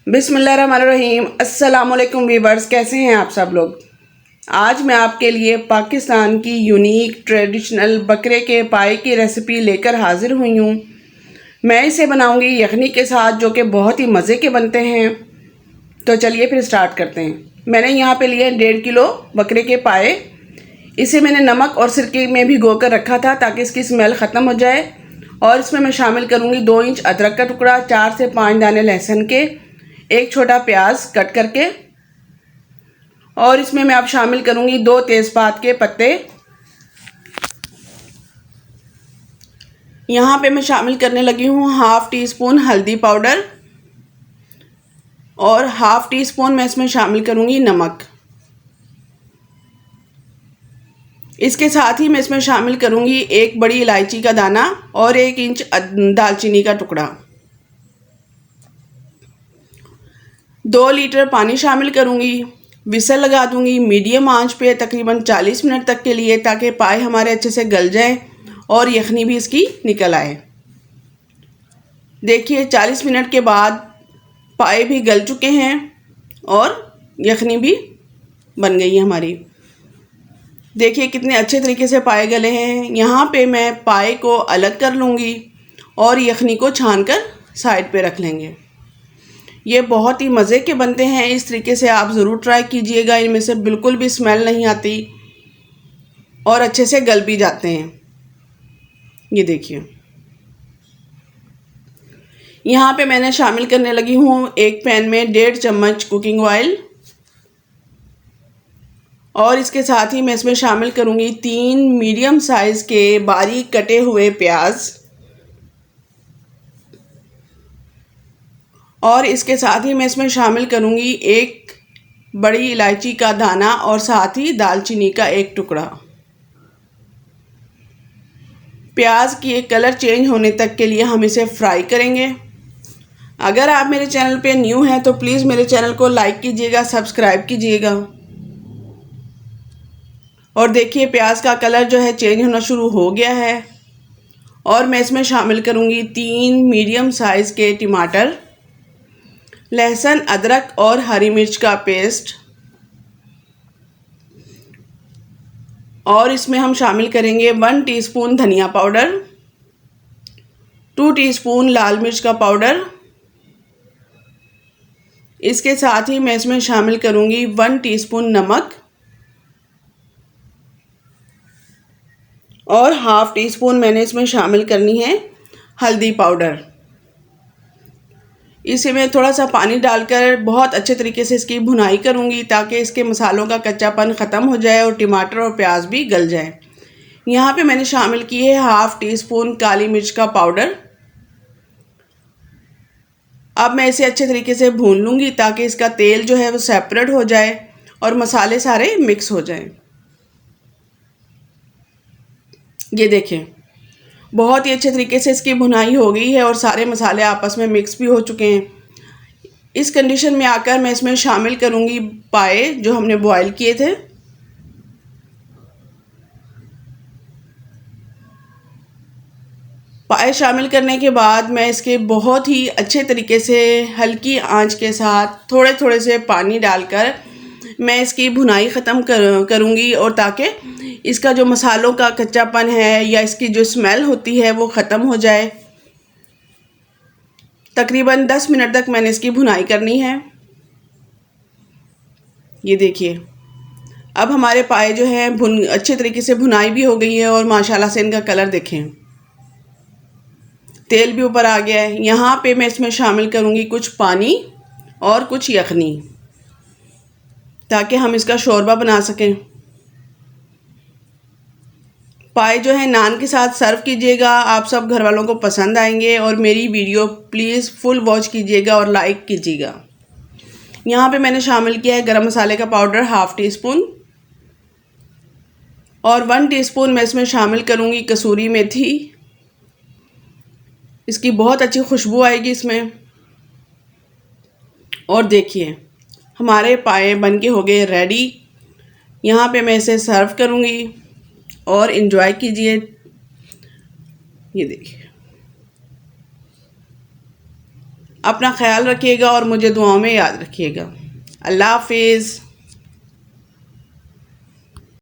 बिस्मिल्लाहिर्रहमानिर्रहीम। अस्सलाम वालेकुम वीवर्स, कैसे हैं आप सब लोग। आज मैं आपके लिए पाकिस्तान की यूनिक ट्रेडिशनल बकरे के पाए की रेसिपी लेकर हाजिर हुई हूँ। मैं इसे बनाऊंगी यखनी के साथ, जो कि बहुत ही मज़े के बनते हैं। तो चलिए फिर स्टार्ट करते हैं। मैंने यहाँ पे लिए 1.5 किलो बकरे के पाए। इसे मैंने नमक और सिरके में भिगो कर रखा था ताकि इसकी स्मेल ख़त्म हो जाए। और इसमें मैं शामिल करूँगी 2 इंच अदरक का टुकड़ा, 4 से 5 दाने लहसुन के, एक छोटा प्याज कट करके, और इसमें मैं अब शामिल करूंगी 2 तेज़पात के पत्ते। यहाँ पे मैं शामिल करने लगी हूँ हाफ़ टी स्पून हल्दी पाउडर, और हाफ़ टी स्पून मैं इसमें शामिल करूंगी नमक। इसके साथ ही मैं इसमें शामिल करूंगी 1 बड़ी इलायची का दाना और 1 इंच दालचीनी का टुकड़ा। 2 लीटर पानी शामिल करूंगी। विसल लगा दूंगी मीडियम आंच पे तकरीबन 40 मिनट तक के लिए, ताकि पाए हमारे अच्छे से गल जाए और यखनी भी इसकी निकल आए। देखिए 40 मिनट के बाद पाए भी गल चुके हैं और यखनी भी बन गई है हमारी। देखिए कितने अच्छे तरीके से पाए गले हैं। यहाँ पे मैं पाए को अलग कर लूँगी और यखनी को छान कर साइड पे रख लेंगे। ये बहुत ही मज़े के बनते हैं। इस तरीके से आप ज़रूर ट्राई कीजिएगा। इनमें से बिल्कुल भी स्मेल नहीं आती और अच्छे से गल भी जाते हैं। ये देखिए यहाँ पे मैंने शामिल करने लगी हूँ एक पैन में 1.5 चम्मच कुकिंग ऑयल, और इसके साथ ही मैं इसमें शामिल करूँगी 3 मीडियम साइज़ के बारीक कटे हुए प्याज, और इसके साथ ही मैं इसमें शामिल करूँगी 1 बड़ी इलायची का दाना और साथ ही दालचीनी का 1 टुकड़ा। प्याज की कलर चेंज होने तक के लिए हम इसे फ्राई करेंगे। अगर आप मेरे चैनल पे न्यू हैं तो प्लीज़ मेरे चैनल को लाइक कीजिएगा, सब्सक्राइब कीजिएगा। और देखिए प्याज का कलर जो है चेंज होना शुरू हो गया है, और मैं इसमें शामिल करूँगी 3 मीडियम साइज़ के टमाटर, लहसुन, अदरक और हरी मिर्च का पेस्ट, और इसमें हम शामिल करेंगे 1 टीस्पून धनिया पाउडर, 2 टीस्पून लाल मिर्च का पाउडर। इसके साथ ही मैं इसमें शामिल करूँगी 1 टीस्पून नमक और हाफ़ टी स्पून मैंने इसमें शामिल करनी है हल्दी पाउडर। इसे मैं थोड़ा सा पानी डालकर बहुत अच्छे तरीके से इसकी भुनाई करूँगी ताकि इसके मसालों का कच्चापन ख़त्म हो जाए और टमाटर और प्याज भी गल जाए। यहाँ पे मैंने शामिल की है हाफ़ टी स्पून काली मिर्च का पाउडर। अब मैं इसे अच्छे तरीके से भून लूँगी ताकि इसका तेल जो है वो सेपरेट हो जाए और मसाले सारे मिक्स हो जाएं। ये देखें बहुत ही अच्छे तरीके से इसकी भुनाई हो गई है और सारे मसाले आपस में मिक्स भी हो चुके हैं। इस कंडीशन में आकर मैं इसमें शामिल करूँगी पाए जो हमने बॉईल किए थे। पाए शामिल करने के बाद मैं इसके बहुत ही अच्छे तरीके से हल्की आंच के साथ थोड़े थोड़े से पानी डालकर मैं इसकी भुनाई ख़त्म करूँगी, और ताकि इसका जो मसालों का कच्चापन है या इसकी जो स्मेल होती है वो ख़त्म हो जाए। तकरीबन 10 मिनट तक मैंने इसकी भुनाई करनी है। ये देखिए अब हमारे पाए जो हैं अच्छे तरीके से भुनाई भी हो गई है और माशाल्लाह से इनका कलर देखें, तेल भी ऊपर आ गया है। यहाँ पे मैं इसमें शामिल करूँगी कुछ पानी और कुछ यखनी ताकि हम इसका शोरबा बना सकें। पाए जो है नान के साथ सर्व कीजिएगा, आप सब घर वालों को पसंद आएंगे। और मेरी वीडियो प्लीज़ फुल वॉच कीजिएगा और लाइक कीजिएगा। यहाँ पे मैंने शामिल किया है गरम मसाले का पाउडर हाफ़ टी स्पून, और 1 टीस्पून मैं इसमें शामिल करूँगी कसूरी मेथी। इसकी बहुत अच्छी खुशबू आएगी इसमें। और देखिए हमारे पाए बन के हो गए रेडी। यहाँ पे मैं इसे सर्व करूँगी और इन्जॉय कीजिए। ये देखिए अपना ख्याल रखिएगा और मुझे दुआओं में याद रखिएगा। अल्लाह हाफिज़।